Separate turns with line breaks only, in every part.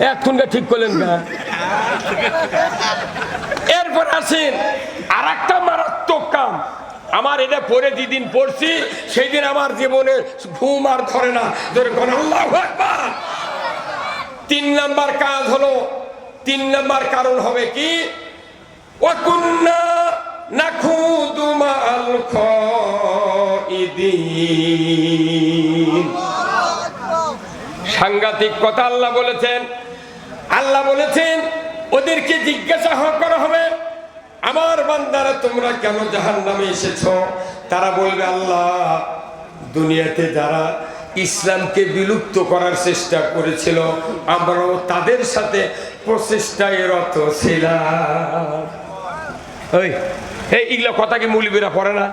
এখনকার ঠিক করলেন না। এরপর আসেন আর একটা মারাত্মক কাম, আমার এটা পরে যেদিন পড়ছি সেই দিন আমার জীবনে ঘুম আর ধরে না। আল্লাহু আকবার। 3 নাম্বার কাজ হলো, 3 নাম্বার কারণ হবে কি, ওয়াকুন্না নাখুদু মাআল খাইদিন। সাংঘাতিক কথা আল্লাহ বলেছেন। আল্লাহ বলেছেন ওদেরকে জিজ্ঞাসা করা হবে, আমার বান্দারা তোমরা কেন জাহান্নামে এসেছো? তারা বলবে, আল্লাহ দুনিয়াতে যারা ইসলামকে বিলুপ্ত করার চেষ্টা করেছিল আমরাও তাদের সাথে প্রচেষ্টায় রত ছিলাম। এইগুলো কথা কি মৌলবীরা পড়ে না?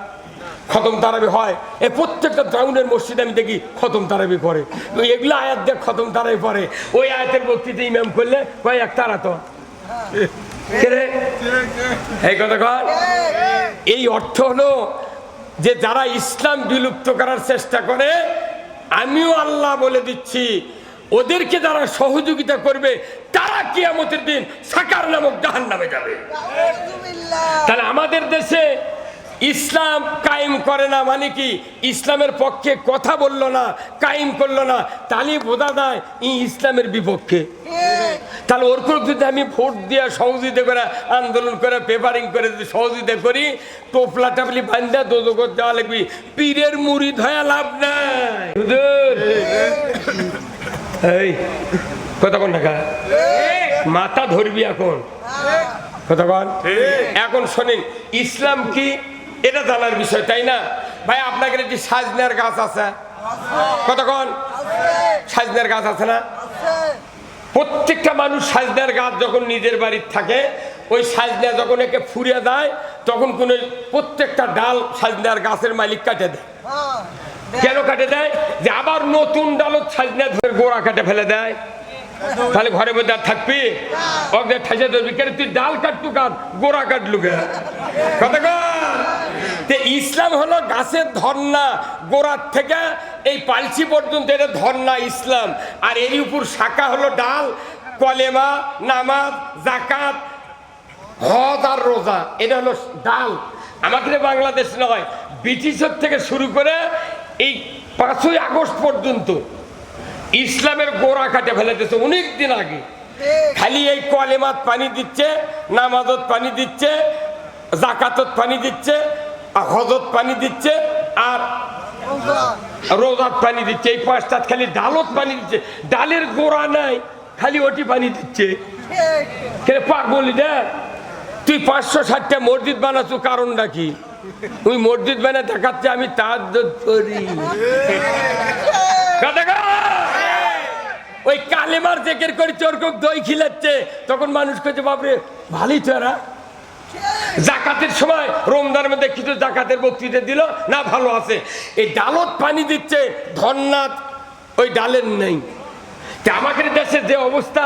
খতম তারাবি হয়, এই প্রত্যেকটা টাউনের মসজিদে আমি দেখি খতম তারাবি করে। এগুলো আয়াত দেখ খতম তারাবি পড়ে, ওই আয়াতের বক্তৃতা ইমাম করলে কয় এক তারা তো এই কথা কর। এই অর্থ হলো যে যারা ইসলাম বিলুপ্ত করার চেষ্টা করে, আমিও আল্লাহ বলে দিচ্ছি ওদেরকে যারা সহযোগিতা করবে তারা কিয়ামতের দিন সাকার নামক জাহান্নামে যাবে। তাহলে আমাদের দেশে ইসলাম কায়েম করে না মানে কি, ইসলামের পক্ষে কথা বললো না, কায়েম করলো না, তাহলে বোঝা যায় ই ইসলামের বিপক্ষে। তাহলে ওর করে যদি আমি ভোট দিয়ে সহযোগিতা করে, আন্দোলন করে, পেপারিং করে যদি সহযোগিতা করি, টোপলা টাপলি বান্ধা দোজগত দেওয়া লাগবি, পীরের মুড়ি ধয়া লাভ নাই। এই কথা কোন টাকা মাথা ধরবি এখন কথা কন। এখন শোনেন ইসলাম কি এটা জানার বিষয়, তাই না ভাই? আপনাকে একটি সাজনার গাছ আছে, কতক্ষণ সাজনার গাছ আছে না? প্রত্যেকটা মানুষ সাজনার গাছ যখন নিজের বাড়ির থাকে, ওই সাজনা যখন একে ফুরিয়ে যায় তখন কোন প্রত্যেকটা ডাল সাজনার গাছের মালিক কাটে দেয়। কেন কাটে দেয়? যে আবার নতুন ডালত সাজনা ধরে গোড়া কাটে ফেলে দেয়। তাহলে ঘরের মধ্যে আর থাকবি? ঠাসা ধরবি কেন? তুই ডাল কাটতু কাট, গোড়া কাটলু কে? ইসলাম হলো গাছের ধর্না, গোড়ার থেকে এই পালসি পর্যন্ত এটা ধর্না ইসলাম। আর এর উপর শাখা হলো ডাল, কলেমা, নামাজ, জাকাত, হজ আর রোজা, এটা হলো ডাল। আমাদের বাংলাদেশ নয়, ব্রিটিশের থেকে শুরু করে এই 5ই আগস্ট পর্যন্ত ইসলামের গোড়া কাটে ফেলে দিচ্ছে অনেক দিন আগে। খালি এই কলেমাত পানি দিচ্ছে, নামাজত পানি দিচ্ছে, জাকাতত পানি দিচ্ছে, হজত পানি দিচ্ছে, আর রোজাত পানি দিচ্ছে। এই 5টা খালি ডালত পানি দিচ্ছে, ডালের গোড়া নাই, খালি ওটি পানি দিচ্ছে। পাগলি না তুই? 560টা মসজিদ বানাচ্ছ, কারণটা কি? তুই মসজিদ বানা দেখাচ্ছে আমি তাহাজ্জুদ করি। ওই কালেমার জিকির করে চোরকক দই খিলাচ্ছে, তখন মানুষ কইছে বাপরে ভালোই তো এরা। জাকাতের সময় রমজানের মধ্যে কিছু জাকাতের বক্তৃতা দিল না, ভালো আছে। এই ডালত পানি দিচ্ছে, ধন্নাত ওই ডালের নেই। আমাদের দেশের যে অবস্থা,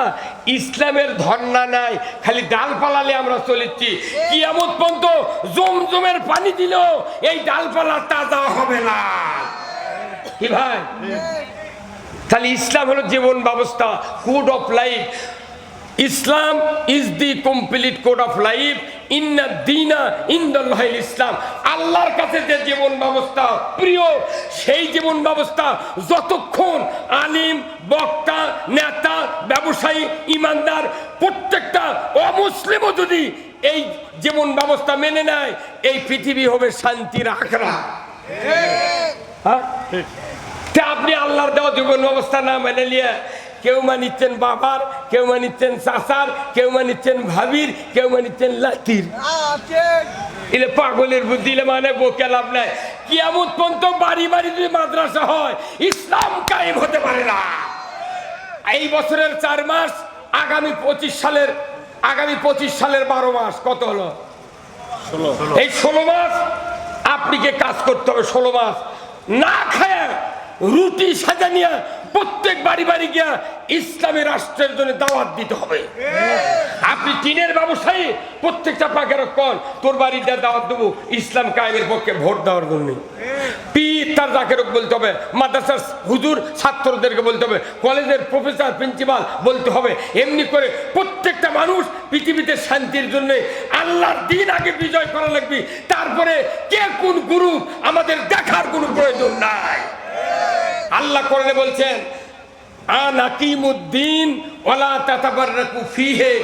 ইসলামের ধর্না নাই, খালি ডাল পালালে আমরা চলেছি। কিয়ামত পর্যন্ত জমজমের পানি দিল এই ডালপালা তাজা হবে না। কি ভাই? তাহলে ইসলাম হলো জীবন ব্যবস্থা, code of life. Islam is the complete code of life. ইন্না দীনা ইনদাল্লাহিল ইসলাম। আল্লাহর কাছে যে জীবন ব্যবস্থা প্রিয়, সেই জীবন ব্যবস্থা যতক্ষণ আলিম, বক্তা, নেতা, ব্যবসায়ী, ইমানদার প্রত্যেকটা অমুসলিমও যদি এই জীবন ব্যবস্থা মেনে নেয়, এই পৃথিবী হবে শান্তির আখড়া। হ্যাঁ, আপনি আল্লাহর দেওয়া জীবন ব্যবস্থা না মেনে নিয়ে কেউ মানিচ্ছেন বাবার, কেউ মানিচ্ছেন চাচার, কেউ মানিচ্ছেন ভাবির, কেউ মানিচ্ছেন লাতির। এলে পাগলের বুদ্ধি মানে বকে লাভ নাই। কিয়ামত পর্যন্ত বাড়ি বাড়ি যদি মাদ্রাসা হয়, ইসলাম কায়েম হতে পারে না। এই বছরের 4 মাস, আগামী 25 সালের 12 মাস, কত হলো? 16। এই 16 মাস আপনাকে কাজ করতে হবে। 16 মাস না খায় রুটি সাজা নিয়ে প্রত্যেক বাড়ি বাড়ি গিয়া ইসলামী রাষ্ট্রের জন্য দাওয়াত দিতে হবে। আপনি টিনের ব্যবসায়ী, প্রত্যেকটা পাকের কন তোর বাড়িতে দাওয়াত দেবো ইসলাম কায়েমের পক্ষে ভোট দেওয়ার জন্য। পীর তার জাকেরক বলতে হবে, মাদ্রাসার হুজুর ছাত্রদেরকে বলতে হবে, কলেজের প্রফেসর প্রিন্সিপাল বলতে হবে। এমনি করে প্রত্যেকটা মানুষ পৃথিবীতে শান্তির জন্য আল্লাহর দ্বীন আগে বিজয় করা লাগবে, তারপরে কে কোন গুরু আমাদের দেখার কোনো প্রয়োজন নাই। আল্লাহ কোরআনে বলছেন আনাকিমুদ্দিন ওয়ালা তাতাবাররাকু ফিহি,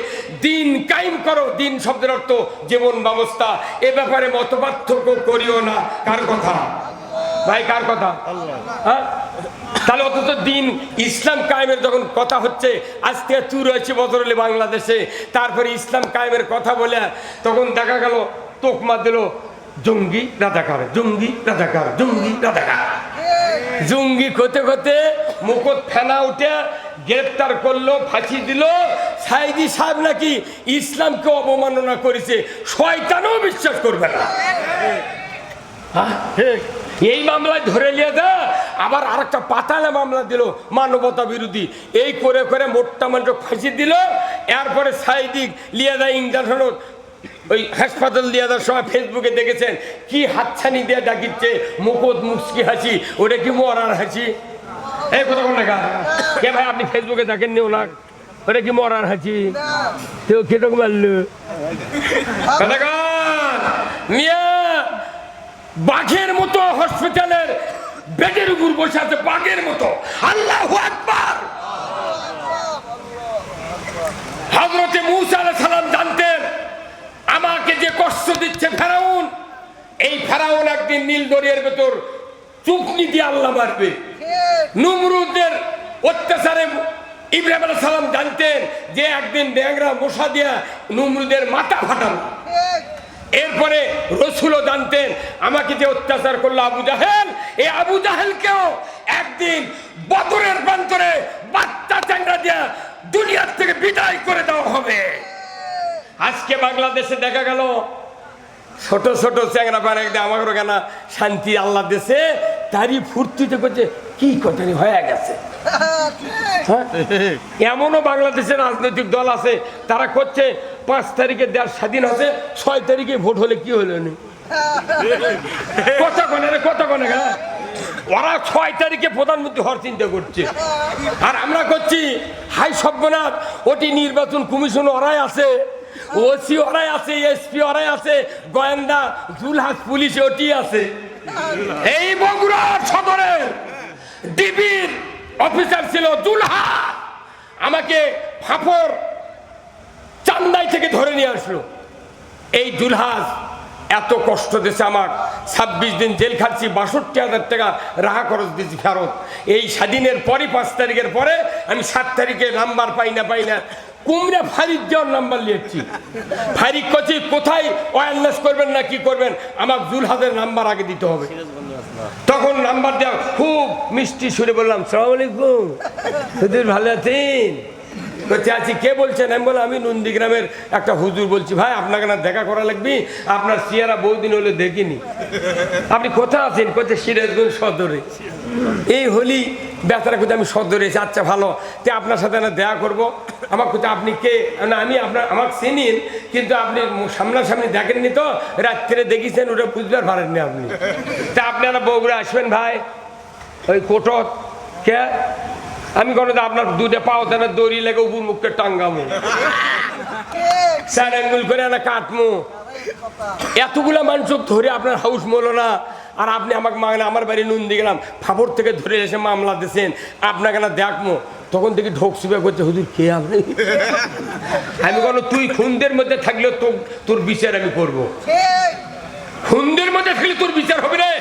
দিন কায়েম করো। দিন শব্দের অর্থ জীবন ব্যবস্থা। এ ব্যাপারে মতপার্থক্য করিও না। কার কথা ভাই, কার কথা? হ্যাঁ, তাহলে অথচ দিন ইসলাম কায়েমের যখন কথা হচ্ছে, আজ থেকে 84 বছর হলে বাংলাদেশে, তারপরে ইসলাম কায়েমের কথা বলে তখন দেখা গেল তোকমা দিল জঙ্গি রাজাকার, জঙ্গি রাজাকার, জঙ্গি রাজাকার। জঙ্গি করতে করতে মুকুট ফেনা উঠে গ্রেপ্তার করলো, ফাঁসি দিল। সাইদি সাহেব নাকি ইসলামকে অবমাননা করেছে, শয়তানও বিশ্বাস করবে না। এই মামলায় ধরে নিয়ে দা, আবার আরেকটা পাতালে মামলা দিল মানবতা বিরোধী। এই করে করে মোটটা মানুষ ফাঁসি দিল। এরপরে সাইদি লিয়ে দেয় ইঞ্জেকশন, ওই হাসপাতাল দিয়ে দেওয়ার সময় ফেসবুকে দেখেছেন কি হাতছানি দিয়ে ডাকিচ্ছে, মুকুট মুচকি হাসি, ওটা কি মরার হাসি? এই কথা কোন দেখা কে ভাই, আপনি ফেসবুকে দেখেননি ওনা, ওটা কি মরার হাসি? কেউ কেটক মারলো মিয়া, বাঘের মতো হসপিটালের বেডের উপর বসে আছে, বাঘের মতো। আল্লাহু আকবার। হযরতে মূসা আলাইহিস সালাম জানতেন আমাকে যে কষ্ট দিচ্ছে ফেরাউন, এই ফেরাউন একদিন নীল দরিয়ার ভেতর চুকনি দিয়ে আল্লাহ মারবে। নমরুদের অত্যাচারে ইব্রাহিম আলাইহিস সালাম জানতেন যে একদিন ড্যাংরা মশা দিয়া নমরুদের মাথা ফাটাবে। এরপরে রসুলও জানতেন আমাকে যে অত্যাচার করলো আবু জাহেল, এই আবু জাহেলকেও একদিন বদরের প্রান্তরে বাচ্চা চ্যাংড়া দিয়া দুনিয়ার থেকে বিদায় করে দেওয়া হবে। আজকে বাংলাদেশে দেখা গেল ছোট ছোট চ্যাংরা পারে আমাকে কেনা শান্তি আল্লাহ দেশে, তারই ফুর্তিতে করছে কি কথানি হয়ে গেছে। এমনও বাংলাদেশের রাজনৈতিক দল আছে তারা করছে 5 তারিখে দেশ স্বাধীন হচ্ছে, 6 তারিখে ভোট হলে কি হলো নি কথা কনে রে, কথা কনে। ওরা 6 তারিখে প্রধানমন্ত্রী হওয়ার চিন্তা করছে, আর আমরা করছি হাই সভ্যনাথ। ওটি নির্বাচন কমিশন ওরাই আছে, ওসি ওরাই আছে, এসপি ওরাই আছে, গোয়েন্দা জুলহাস পুলিশ ওটি আছে। এই বগুড়ার সদরের ডিবির অফিসার ছিল জুলহাস, আমাকে ফাফর চান্দাই থেকে ধরে নিয়ে আসলো। এই জুলহাস এত কষ্ট দিয়েছে আমার, 26 দিন জেল খাচ্ছি, 62,000 টাকা রাহা খরচ দিয়েছি ফেরত। এই স্বাধীনের পরে 5 তারিখের পরে আমি 7 তারিখে নাম্বার পাই না কুমড়া ফারিক যাওয়ার নাম্বার নিয়েছি। ফারিক করছি কোথায় ওয়ারলেস করবেন না কি করবেন, আমার জুলহাসের নাম্বার আগে দিতে হবে। তখন নাম্বার দেওয়া খুব মিষ্টি সুরে বললাম সালাম আলাইকুম হুজুর ভালো আছেন? বলছে আছি, কে বলছেন? আমি বললাম আমি নন্দীগ্রামের একটা হুজুর বলছি। ভাই আপনাকে না দেখা করা লাগবে, আপনার চেহারা বহুদিন হলে দেখিনি। আপনি কোথায় আছেন? কোথায়? সিরাজগঞ্জ সদরে। এই হলি বেচারা কোথায়? আমি সদরে এসে। আচ্ছা ভালো, তে আপনার সাথে না দেখা করবো। আমার কোথায়? আপনি কে? না আমি আপনার, আমাকে চিনিন কিন্তু আপনি সামনাসামনি দেখেননি তো, রাত্রে দেখেছেন ওটা বুঝতে পারেননি আপনি। তা আপনারা বগুড়া আসবেন ভাই, ওই কোটক কে? আমি কোনো আপনার দুধে পাও তেনা দড়ি লেগে উপর মুখে টাঙ্গামো, 4 আঙ্গুল করে না কাটমো। এতগুলা মানুষ ধরে আপনার হাউস মলো না, আর আপনি আমাকে মাগনা আমার বাড়ি নুন্দি গেলাম ফাপড় থেকে ধরে এসে মামলা দিয়েছেন, আপনাকে না দেখমো। তখন থেকে ঢোক সুবিধা করছে হুজুর কে আপনি? আমি কোনো তুই খুনদের মধ্যে থাকলেও তোর বিচার আমি করবো। খুনদের মধ্যে থাকলে তোর বিচার হবে রে।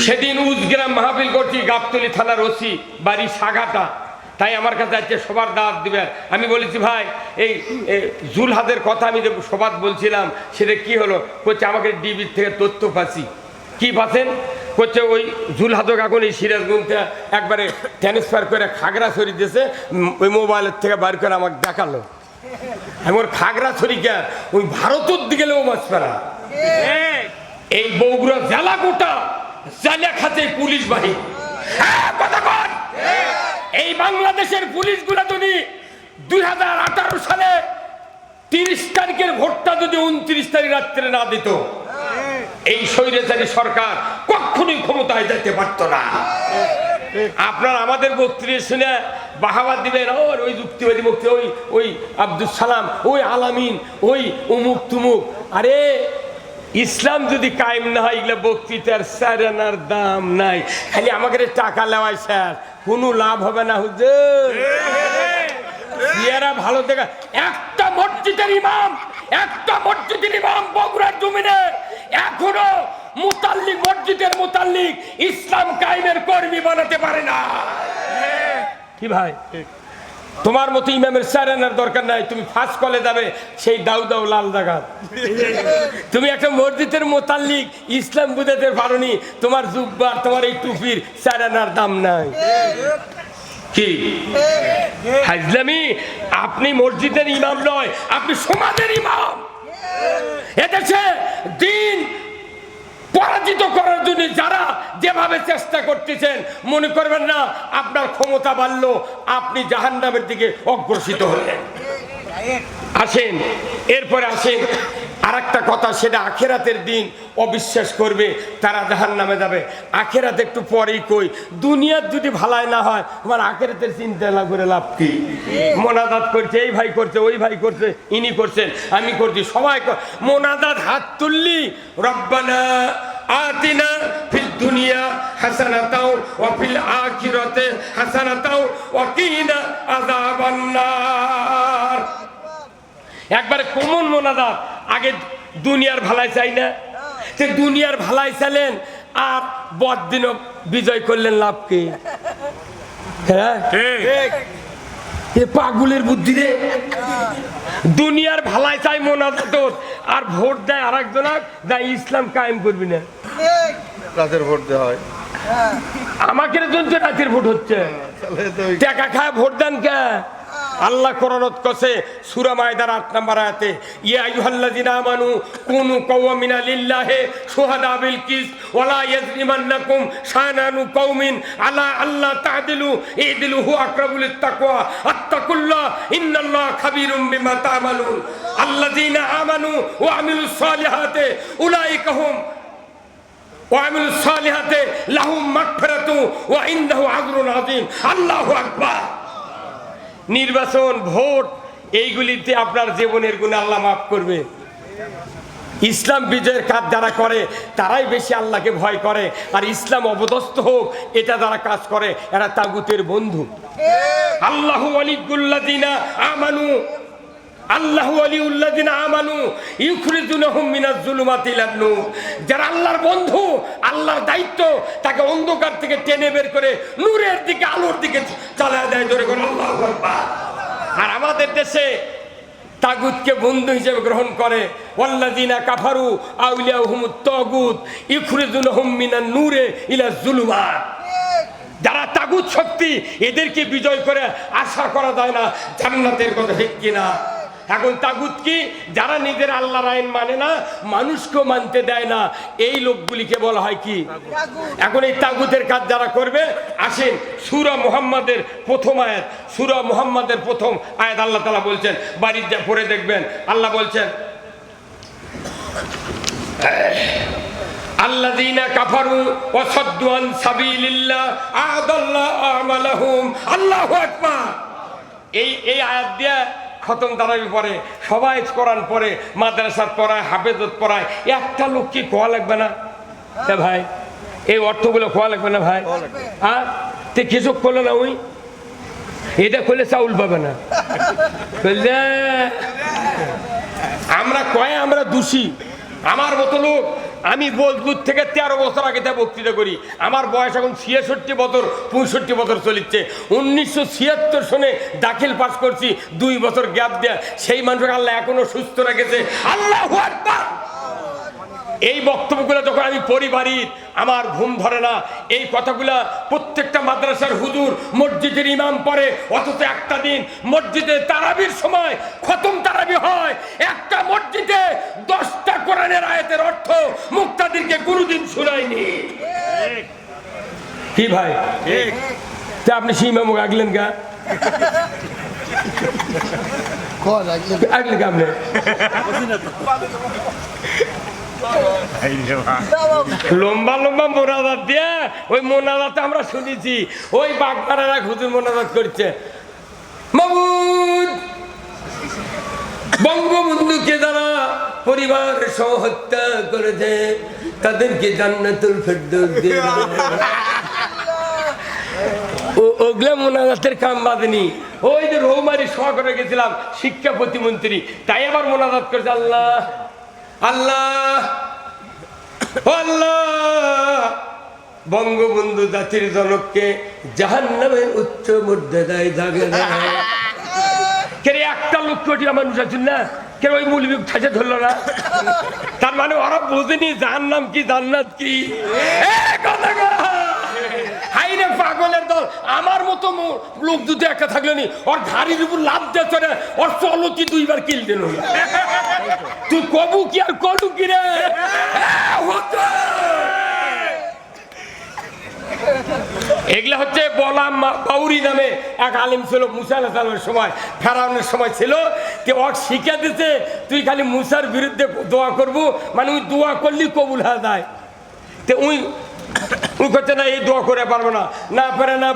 সেদিন উজগ্রাম মাহফিল করছি, গাবতলী থানার ওসি বাড়ি সাগাটা, তাই আমার কাছে আজকে সবার দাওয়াত দিবেন। আমি বলেছি ভাই এই জুলহাদের কথা আমি যে সবার বলছিলাম সেটা কি হলো? করছে আমাকে ডিবির থেকে তথ্য পাচ্ছি। কি পাচ্ছেন? করছে ওই জুলহাদক এখন এই সিরাজগঞ্জটা একবারে ট্রান্সফার করে খাগড়াছড়ি দিয়েছে, ওই মোবাইলের থেকে বার করে আমাকে দেখালো। আমি ওর খাগড়াছড়িকে ওই ভারতের দিকে লেও মাছ ফেরা, এই বগুড়া জেলা গোটা জালিয়া খাতে পুলিশ বাহিনী। কথা বল, এই বাংলাদেশের পুলিশগুলো যদি 2018 সালে 30 তারিখের ভোটটা যদি 29 তারিখ রাত্রে না দিত, এই স্বৈরাচারী সরকার কখনোই ক্ষমতায় যেতে পারত না। আপনার আমাদের বক্তৃতা শুনে বাহাবা দিবেন, ওই যুক্তিবাদী বক্তৃতা, ওই আব্দুল সালাম, ওই আলামিন, ওই অমুক তুমুক। আরে ইসলাম যদি কায়েম না হয়, এগুলো বক্তৃতার সারানার দাম নাই। খালি আমাকে টাকা লেওয়াই স্যার, কোনো লাভ হবে না হুজুর। ভালো দেখা একটা মসজিদের ইমাম বগুড়ার জমিনে এখনো মুতাল্লিক, মসজিদের মুতাল্লিক ইসলাম কায়েমের কর্মী বানাতে পারে না। কি ভাই, তোমার মতো ইমামের সারানার দরকার নাই। তুমি ফাঁস কলে যাবে, সেই দাউ দাউ লাল জায়গা। তুমি একটা মসজিদের মোতাল্লিক ইসলাম বুঝাতে পারোনি, তোমার জুব্বার, তোমার এই টুপির সারানার দাম নাই। কি হাজলামি? আপনি মসজিদের ইমাম নয়, আপনি সমাজের ইমাম। এদেশে দিন পরাজিত করার জন্য যারা যেভাবে চেষ্টা করতেছেন, মনে করবেন না আপনার ক্ষমতা বাড়লো, আপনি জাহান্নামের দিকে অগ্রসিত হলেন। আসেন, এরপরে আসেন আর একটা কথা, সেটা আখেরাতের দিন অবিশ্বাস করবে, তারা জাহান্নামে যাবে। আখেরাতে একটু পরেই কই, দুনিয়ার যদি ভালাই না হয়, তোমার আখেরাতের চিন্তা না করে লাভ কি? মোনাজাত করছে, এই ভাই করছে, ওই ভাই করছে, ইনি করছেন, আমি করছি, সবাই মোনাজাত, হাত তুললি রব্বানা আতিনা ফিদ দুনিয়া হাসানাতাও ওয়া ফিল আখিরাতে হাসানাতাও ওয়া কিনা আযাবান নার। একবারে কমন মোনাজাত। আগে দুনিয়ার ভালাই চাই না, সে দুনিয়ার ভালাই চাইলেন আর বড়দিনও বিজয় করলেন, লাভ কি? হ্যাঁ, পাগলের বুদ্ধি রে। দুনিয়ার ভালাই চাই মোনাজাত, আর ভোট দেয় আর একজন, যা ইসলাম কায়েম করবি না।
রাতের ভোট দেওয়া হয়,
আমাকে রাতের ভোট হচ্ছে, টাকা খায় ভোট দেন কে? আল্লাহ কোরআনত কসে সূরা মায়দার 8 নম্বর আয়াতে, ইয়া আইয়ুহাল্লাযিনা আমানু কুনু কাওয়ামিনা লিল্লাহি শুহাদা বিল কিস ওয়ালা ইয়াজরিমান্নাকুম শানানু কওমিন আলা আল্লাহ তা'দিলু ইদিলু হুয়া আকরাবু লিত-তাকওয়া আত্তাকুল্লাহ ইন্নাল্লাহা খাবীরুম বিমা তা'মালুন আল্লাযিনা আমানু ওয়া আমিলুস সালিহাতি উলাইকা হুম ওয়া আমিলুস সালিহাতি লাহুম মাগফিরাতু ওয়া ইনদাহু আজরুন আযীম। আল্লাহু আকবার। নির্বাচন, ভোট, এইগুলিতে আপনার জীবনের গুনাহ আল্লাহ মাফ করবে। ইসলাম বিজয়ের কাজ যারা করে তারাই বেশি আল্লাহকে ভয় করে, আর ইসলাম অপদস্থ হোক এটা যারা কাজ করে এরা তাগুতের বন্ধু। আল্লাহু ওয়ালিউল্লাযিনা আমানু, আল্লাহু ওয়ালিউল্লাযিনা আমানু ইউখরিজুনাহুম মিনাজ যুলুমাতি ইলান নূর। যারা আল্লাহর বন্ধু, আল্লাহর দায়িত্ব তাকে অন্ধকার থেকে টেনে বের করে নূরের দিকে, আলোর দিকে চালায় দেয়। জোরে করে আল্লাহু আকবার। আর আমাদের দেশে তাগুতকে বন্ধু হিসেবে গ্রহণ করে, ওয়াল্লাযিনা কাফারু আউলিয়াহুমুত তাগুত ইউখরিজুনাহুম মিনান নূরে ইলা যুলুমাত। যারা তাগুত শক্তি, এদেরকে বিজয় করে আশা করা যায় না জান্নাতের কথা, ঠিক কিনা? এখন তাগুত কি? যারা নিজের আল্লাহর আইন মানে না, মানুষকেও মানতে দেয় না, এই লোকগুলিকে বলা হয় কি? এখন এই তাগুতের কাজ যারা করবে, আসেন সূরা মুহাম্মাদের প্রথম আয়াত, সূরা মুহাম্মাদের প্রথম আয়াত আল্লাহ তাআলা বলছেন, বাড়িতে যা পড়ে দেখবেন, আল্লাহ বলছেন আল্লাযীনা কাফারু ওয়া সাদ্দু আন সাবিলিল্লাহ আ'দাল্লাহু আমালাহুম। আল্লাহু আকবার। এই আয়াত দিয়ে খতম তারাবি পড়ে, সবাই কোরআন পড়ে, মাদ্রাসাত পড়ায়, হাফেজত পড়ায়, একটা লোক কি খোয়া লাগবে না? ভাই এই অর্থগুলো খোয়া লাগবে না ভাই? হ্যাঁ, তে কিছু করলো না, ওই এটা করলে চাউল পাবে না। আমরা আমরা দোষী। আমার মতো লোক, আমি বোলপুর থেকে 13 বছর আগে বক্তৃতা করি, আমার বয়স এখন 66 বছর 65 বছর চলিচ্ছে। 1976 সনে দাখিল পাস করছি, 2 বছর গ্যাপ দেয়া, সেই মানুষকে আল্লাহ এখনো সুস্থ রেখেছে। আল্লাহু আকবার। এই বক্তব্যগুলো যখন আমি পড়ি বাড়ির, আমার ঘুম ধরে না। এই কথাগুলা প্রত্যেকটা মাদ্রাসার হুজুর, মসজিদের ইমাম পড়ে, অথচ একটা দিন মসজিদে তারাবির সময় খতম তারাবি হয়, একটা মসজিদে 10টা কোরআনের আয়াতের অর্থ মুক্তাদিরকে কোনোদিন শোনায়নি। কি ভাই তা আপনি সীমামুখ আগলেন গা আগলেন গা আপনি লম্বা লম্বা মোনাজাত দিয়ে ওই মোনাজাতে আমরা শুনেছি ওই বাগমারারা হুজুর মোনাজাত করছে মাবুদ বঙ্গবন্ধুকে যারা পরিবার সহ হত্যা করেছে তাদেরকে জান্নাতুল ফেরদৌস দিয়ে দাও। ওগুলা মোনাজাতের কাম বাঁধেনি। ওই যে রৌমারি সভা করে গেছিলাম শিক্ষা প্রতিমন্ত্রী, তাই আবার মোনাজাত করেছে আল্লাহ আল্লাহ আল্লাহ বঙ্গবন্ধু জাতির জনককে জাহান্নামের উচ্চ মর্যাদায় জায়গা দেয়। কেরে একটা লক্ষ কোটি মানুষ আছেন না, কেন ওই মূল ঠাসে ধরলো না? তার মানে ওরা বোঝেনি জাহান্নাম কি জান্নাত কি। হাইরে পাগলের দল, আমার মতো লোক দুটো একটা থাকলো নি, ওর ঘাড়ির উপর লাভ দিয়েছে না, ওর চলতি দুইবার কিল দিল। তুই কবু কি আর কলু কি রে? এগুলা হচ্ছে বলাম বাউরি নামে এক আলিম ছিল মুসা আলাইহিস সালামের সময়, ফেরাউনের সময় ছিল। তে ওর শিখে দিতে তুই খালি মুসার বিরুদ্ধে দোয়া করবো, মানে ওই দোয়া করলি কবুল হয়ে যায়। তে ওই করছে না, এই দোয়া করে পারবো না, না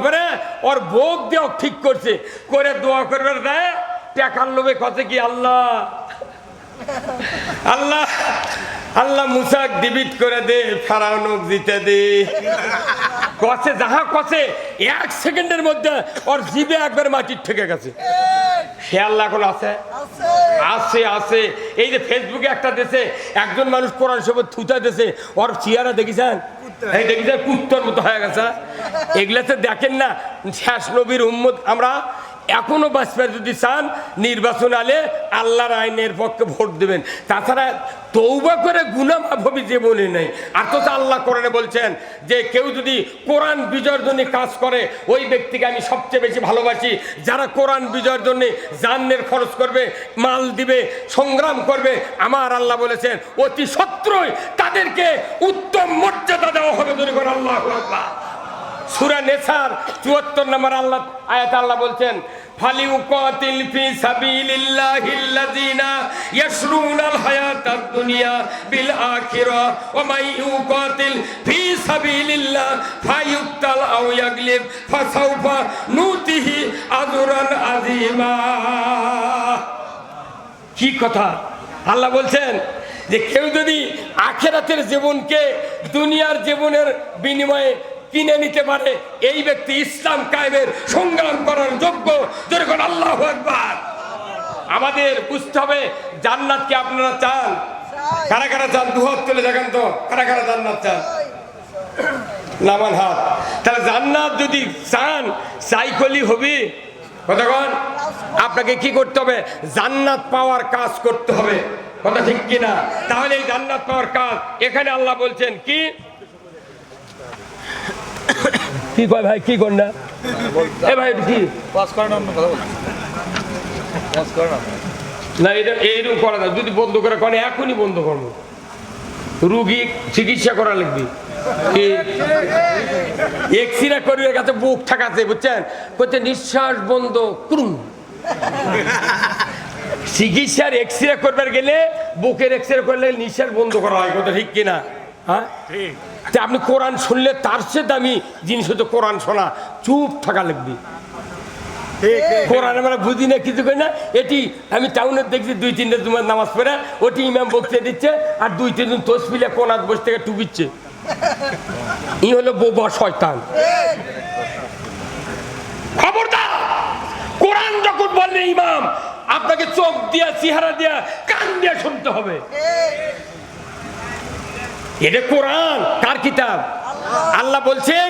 পারে ওর ভোগ দিয়ে ঠিক করছে, করে দোয়া করবে দেয় টাকার লোভে কছে কি আল্লাহ আল্লাহ আল্লাহ মুসাক ডিবিট করে দে, ফেরাউনক জিতে দে। কছে যাহা কছে 1 সেকেন্ডের মধ্যে ওর জিভে একবার মাটির ঠেকে গেছে। সে আল্লাহ এখন আছে আছে আছে। এই যে ফেসবুকে একটা দেশে একজন মানুষ কোরআন শরীফ থুতা দেশে, ওর চেহারা দেখেছেন? এই দেখেছেন কুত্তর মতো হয়ে গেছে। এগুলাতে দেখেন না শেষ নবীর উম্মত আমরা এখনো বাঁচবে। যদি চান নির্বাচন আলে আল্লাহর আইনের পক্ষে ভোট দেবেন, তাছাড়া তৌবা করে গুনাহ মাফ হবে জীবনে নেই। আর তো আল্লাহ কোরআনে বলছেন যে কেউ যদি কোরআন বিজয়ের জন্য কাজ করে ওই ব্যক্তিকে আমি সবচেয়ে বেশি ভালোবাসি। যারা কোরআন বিজয়ের জন্য জানের খরচ করবে, মাল দিবে, সংগ্রাম করবে, আমার আল্লাহ বলেছেন অতি সত্রই তাদেরকে উত্তম মর্যাদা দেওয়া হবে। আল্লাহু আকবার। সূরা নেসার 74 নম্বর আল্লাহ আয়াতে আল্লাহ বলছেন ফালিউকাতিল ফি সাবিলিল্লাহিল্লাযিনা ইয়াশরুনাল হায়াতাদ দুনিয়া বিল আখিরাহ ওয়া মান ইউকাতিল ফি সাবিলিল্লাহ ফায়ুক্তাল আও ইয়াগলিব ফাসাউফা নুতিহি আজরান আযীমা। কি কথা আল্লাহ বলছেন যে কেউ যদি আখিরাতের জীবনকে দুনিয়ার জীবনের বিনিময়ে কিনে নিতে পারে, এই ব্যক্তি ইসলাম কায়েমের সংগ্রাম করার যোগ্য। যখন আল্লাহু আকবার। আমাদের বুঝতে হবে জান্নাতকে আপনারা চান? কারা কারা চান? দুহাত তুলে দেখেন তো, কারা কারা জান্নাত চান? নামান হাত। তাহলে জান্নাত যদি চান সাইকলি হবে কতক্ষণ? আপনাকে কি করতে হবে? জান্নাত পাওয়ার কাজ করতে হবে। কথা ঠিক কিনা? তাহলে এই জান্নাত পাওয়ার কাজ এখানে আল্লাহ বলছেন কি কি কয় ভাই কি কর না এ ভাই কি না এটা এইরকম করা যায়। যদি বন্ধ করে কোন এখনই বন্ধ করবো, রুগী চিকিৎসা করা লাগবে। এক্সরে করি কাছে বুক ঠাকাছে বুঝছেন, করছে নিঃশ্বাস বন্ধ করুন। চিকিৎসার এক্সরে করবার গেলে বুকের এক্সরে করলে নিঃশ্বাস বন্ধ করা হয়। কথা ঠিক কিনা? হ্যাঁ, আপনি কোরআন শুনলে তার চেয়ে দামি জিনিস হচ্ছে কোরআন শোনা। চুপ থাকা লাগবে। কোরআন আমরা বুঝি না, কিছু করি না। এটি আমি টাউনের দেখছি 2-3টা জুমার নামাজ পড়ে ওটি ইমাম বক্তৃতা দিচ্ছে আর 2-3 জন তসবিলে কোনাত বসে থেকে টুবিচ্ছে। ই হলো বোবা শয়তান। খবরদার, কোরআন যখন বললে ইমাম আপনাকে চোখ দিয়া, চেহারা দিয়া, কান দিয়া শুনতে হবে। এটা কোরআন কার কিতাব? আল্লাহ বলছেন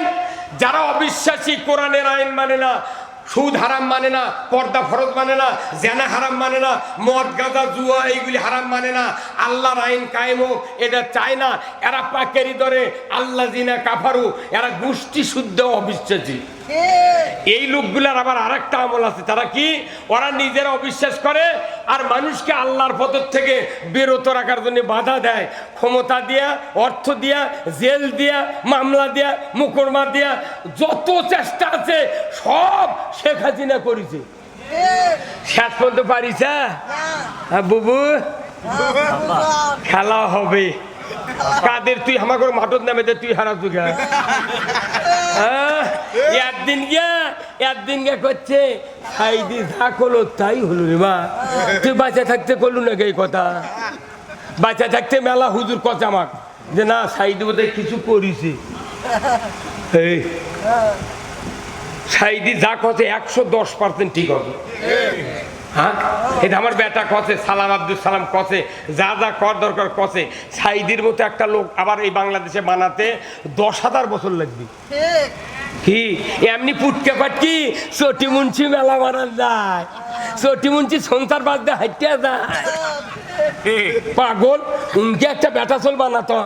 যারা অবিশ্বাসী, কোরআনের আইন মানে না, সুদ হারাম মানে না, পর্দা ফরজ মানে না, জেনা হারাম মানে না, মদ গাঁজা জুয়া এইগুলি হারাম মানে না, আল্লাহর আইন কায়েম হোক এটা চায় না, এরা পাকেরি ধরে আল্লাহ জিনা কাফারু, এরা গোষ্ঠী শুদ্ধ অবিশ্বাসী। এই লোকগুলার আবার আরেকটা আমল আছে, তারা কি, ওরা নিজেরা অবিশ্বাস করে আর মানুষকে আল্লাহর পথ থেকে বিরত রাখার জন্য বাধা দেয়, ক্ষমতা দিয়া, অর্থ দিয়া, জেল দিয়া, মামলা দিয়া, মোকদ্দমা দিয়া, যত চেষ্টা আছে সব শেখ হাসিনা করেছে। শেষ পর্যন্ত পারিস? হ্যাঁ বুবু, খেলা হবে। কাদের তুই আমাকে মাঠত নামে দে, তুই হারা তুই একদিন গিয়া করছে সাইদি যা করলো তাই হলো রে মা। তুই বাঁচা থাকতে করলু না এই কথা? বাঁচা থাকতে মেলা হুজুর কথা আমাক যে না সাইদি বোধহয় কিছু করিছে। এই সাইদি যা কথা 110% ঠিক হবে। হ্যাঁ, এটা আমার বেটা কছে, সালাম আব্দুল সালাম কছে, যা যা কর দরকার কছে। সাইদির মতো একটা লোক আবার এই বাংলাদেশে বানাতে 10,000 বছর লাগবে। কি এমনি পুটকে পাটকি চটি মুন্সি মেলা মারা যায়, চটি মুন্সি সংসার বাদ দিয়ে হাইটিয়া যায়। পাগল, উনকে একটা বেটা চল বানাতো।